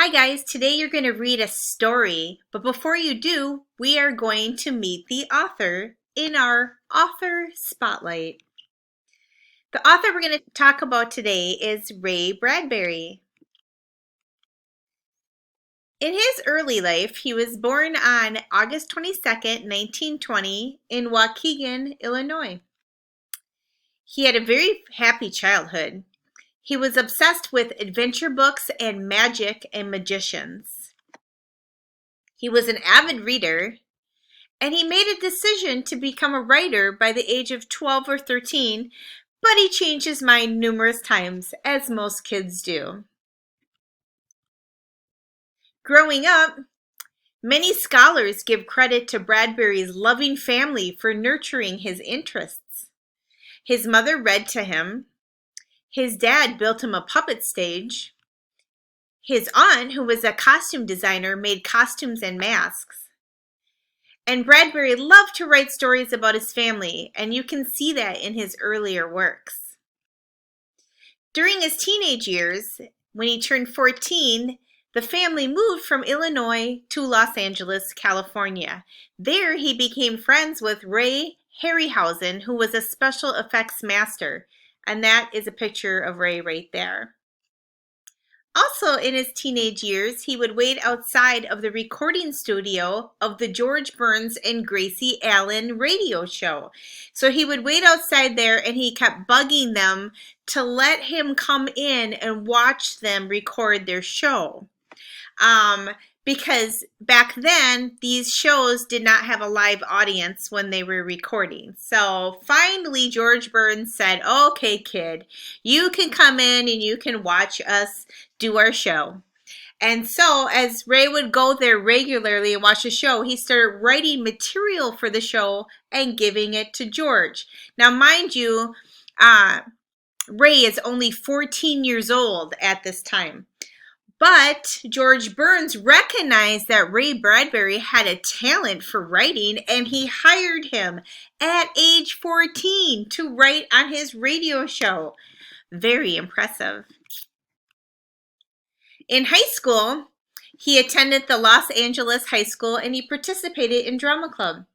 Hi guys, today you're going to read a story, but before you do, we are going to meet the author in our author spotlight. The author we're going to talk about today is Ray Bradbury. In his early life, he was born on August 22nd, 1920 in Waukegan, Illinois. He had a very happy childhood. He was obsessed with adventure books and magic and magicians. He was an avid reader, and he made a decision to become a writer by the age of 12 or 13, but he changed his mind numerous times, as most kids do. Growing up, many scholars give credit to Bradbury's loving family for nurturing his interests. His mother read to him. His dad built him a puppet stage. His aunt, who was a costume designer, made costumes and masks. And Bradbury loved to write stories about his family, and you can see that in his earlier works. During his teenage years, when he turned 14, the family moved from Illinois to Los Angeles, California. There he became friends with Ray Harryhausen, who was a special effects master, and that is a picture of Ray right there. Also, in his teenage years, he would wait outside of the recording studio of the George Burns and Gracie Allen radio show. So he would wait outside there, and he kept bugging them to let him come in and watch them record their show. Because back then, these shows did not have a live audience when they were recording. So finally, George Burns said, "Okay, kid, you can come in and you can watch us do our show." And so as Ray would go there regularly and watch the show, he started writing material for the show and giving it to George. Now, mind you, Ray is only 14 years old at this time. But George Burns recognized that Ray Bradbury had a talent for writing, and he hired him at age 14 to write on his radio show. Very impressive. In high school, he attended the Los Angeles High School, and he participated in drama club.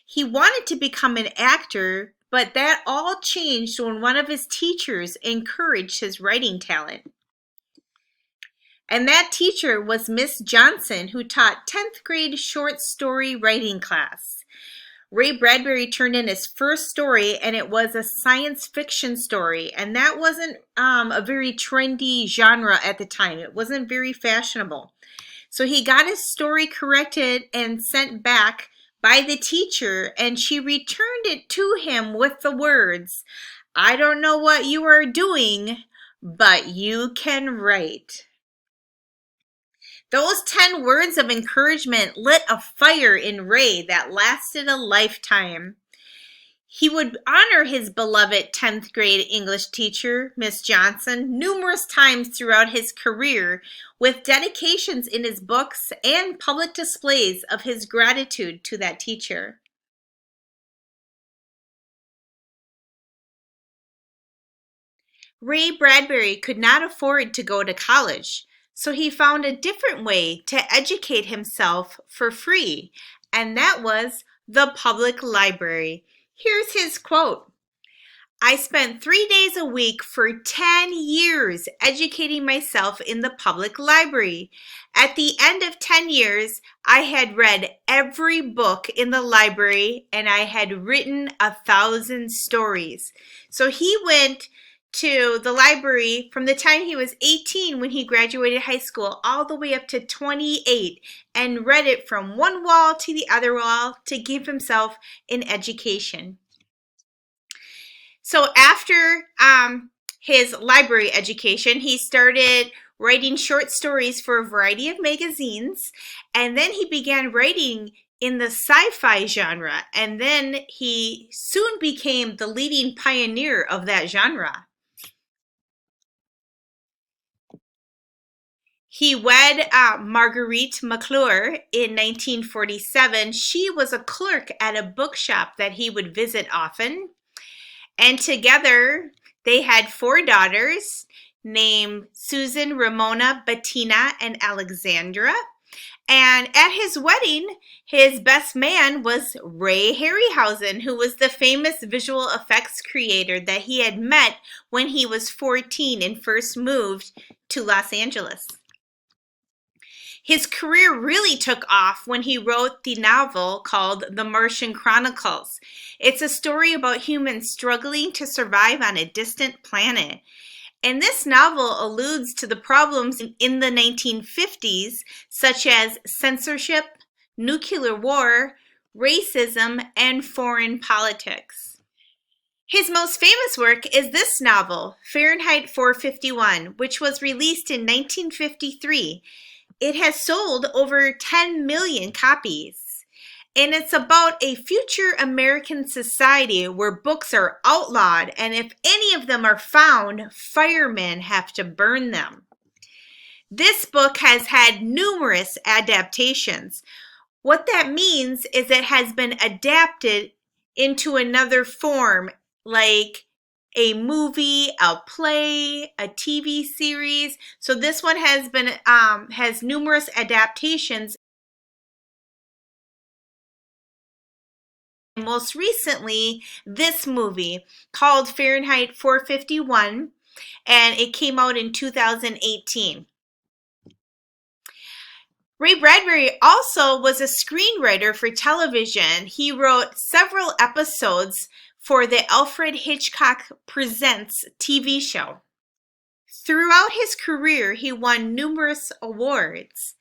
He wanted to become an actor, but that all changed when one of his teachers encouraged his writing talent. And that teacher was Miss Johnson, who taught 10th grade short story writing class. Ray Bradbury turned in his first story, and it was a science fiction story. And that wasn't a very trendy genre at the time. It wasn't very fashionable. So he got his story corrected and sent back by the teacher, and she returned it to him with the words, "I don't know what you are doing, but you can write." Those 10 words of encouragement lit a fire in Ray that lasted a lifetime. He would honor his beloved 10th grade English teacher, Miss Johnson, numerous times throughout his career with dedications in his books and public displays of his gratitude to that teacher. Ray Bradbury could not afford to go to college, so he found a different way to educate himself for free, and that was the public library. Here's his quote. "I spent 3 days a week for 10 years educating myself in the public library. At the end of 10 years, I had read every book in the library, and I had written 1,000 stories." So he went to the library from the time he was 18 when he graduated high school all the way up to 28 and read it from one wall to the other wall to give himself an education. So after his library education, he started writing short stories for a variety of magazines, and then he began writing in the sci-fi genre, and then he soon became the leading pioneer of that genre. He wed Marguerite McClure in 1947. She was a clerk at a bookshop that he would visit often. And together, they had 4 daughters named Susan, Ramona, Bettina, and Alexandra. And at his wedding, his best man was Ray Harryhausen, who was the famous visual effects creator that he had met when he was 14 and first moved to Los Angeles. His career really took off when he wrote the novel called The Martian Chronicles. It's a story about humans struggling to survive on a distant planet. And this novel alludes to the problems in the 1950s, such as censorship, nuclear war, racism, and foreign politics. His most famous work is this novel, Fahrenheit 451, which was released in 1953. It has sold over 10 million copies. And it's about a future American society where books are outlawed, and if any of them are found, firemen have to burn them. This book has had numerous adaptations. What that means is it has been adapted into another form, like a movie, a play, a TV series. So this one has numerous adaptations. Most recently, this movie called Fahrenheit 451, and it came out in 2018. Ray Bradbury also was a screenwriter for television. He wrote several episodes for the Alfred Hitchcock Presents TV show. Throughout his career, he won numerous awards,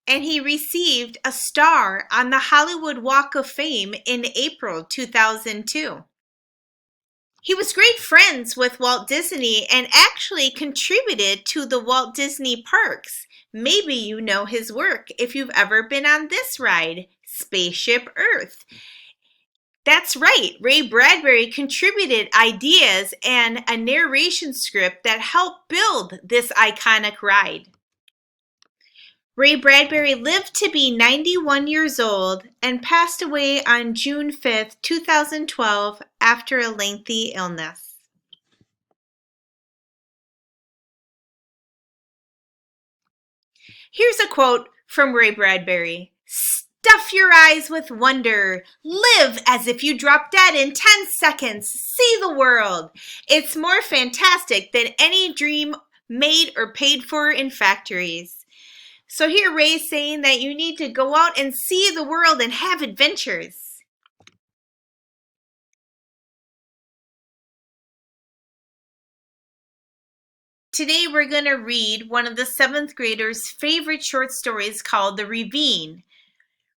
and he received a star on the Hollywood Walk of Fame in April 2002. He was great friends with Walt Disney and actually contributed to the Walt Disney parks. Maybe you know his work if you've ever been on this ride, Spaceship Earth. That's right, Ray Bradbury contributed ideas and a narration script that helped build this iconic ride. Ray Bradbury lived to be 91 years old and passed away on June 5th, 2012, after a lengthy illness. Here's a quote from Ray Bradbury. "Stuff your eyes with wonder. Live as if you dropped dead in 10 seconds. See the world. It's more fantastic than any dream made or paid for in factories." So here Ray's saying that you need to go out and see the world and have adventures. Today we're going to read one of the 7th graders' favorite short stories called The Ravine.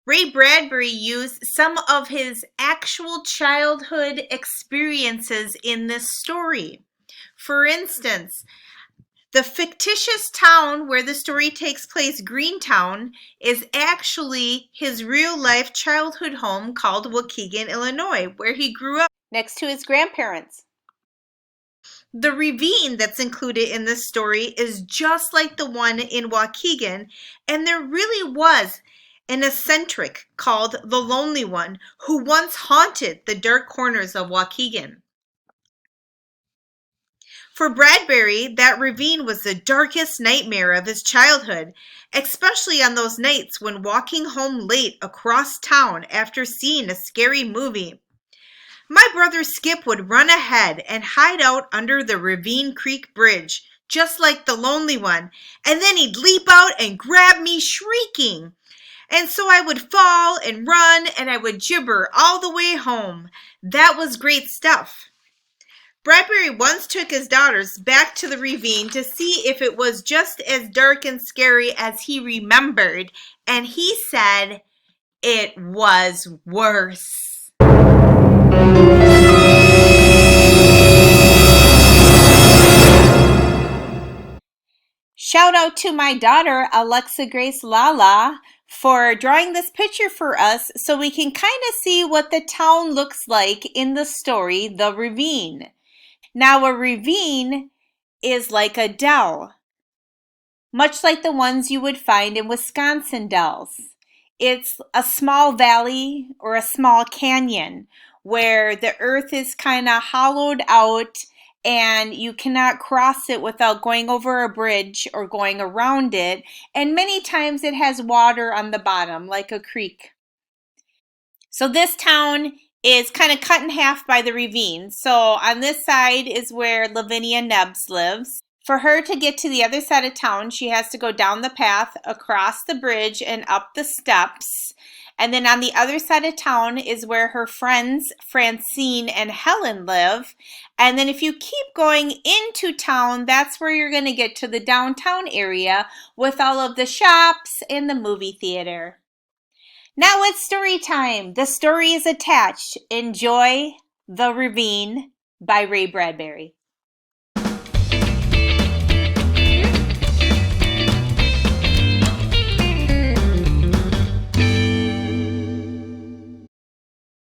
Ray Bradbury used some of his actual childhood experiences in this story. For instance, the fictitious town where the story takes place, Greentown, is actually his real-life childhood home called Waukegan, Illinois, where he grew up next to his grandparents. The ravine that's included in this story is just like the one in Waukegan, and there really was an eccentric called the Lonely One who once haunted the dark corners of Waukegan. For Bradbury, that ravine was the darkest nightmare of his childhood, especially on those nights when walking home late across town after seeing a scary movie. My brother Skip would run ahead and hide out under the Ravine Creek Bridge, just like the Lonely One, and then he'd leap out and grab me shrieking. And so I would fall and run, and I would gibber all the way home. That was great stuff. Bradbury once took his daughters back to the ravine to see if it was just as dark and scary as he remembered, and he said it was worse. Shout out to my daughter, Alexa Grace Lala, for drawing this picture for us so we can kind of see what the town looks like in the story, The Ravine. Now, a ravine is like a dell, much like the ones you would find in Wisconsin dells. It's a small valley or a small canyon where the earth is kind of hollowed out and you cannot cross it without going over a bridge or going around it. And many times it has water on the bottom, like a creek. So this town is kind of cut in half by the ravine. So on this side is where Lavinia Nebbs lives. For her to get to the other side of town, she has to go down the path, across the bridge, and up the steps. And then on the other side of town is where her friends Francine and Helen live. And then if you keep going into town, that's where you're going to get to the downtown area with all of the shops and the movie theater. Now it's story time. The story is attached. Enjoy The Ravine by Ray Bradbury.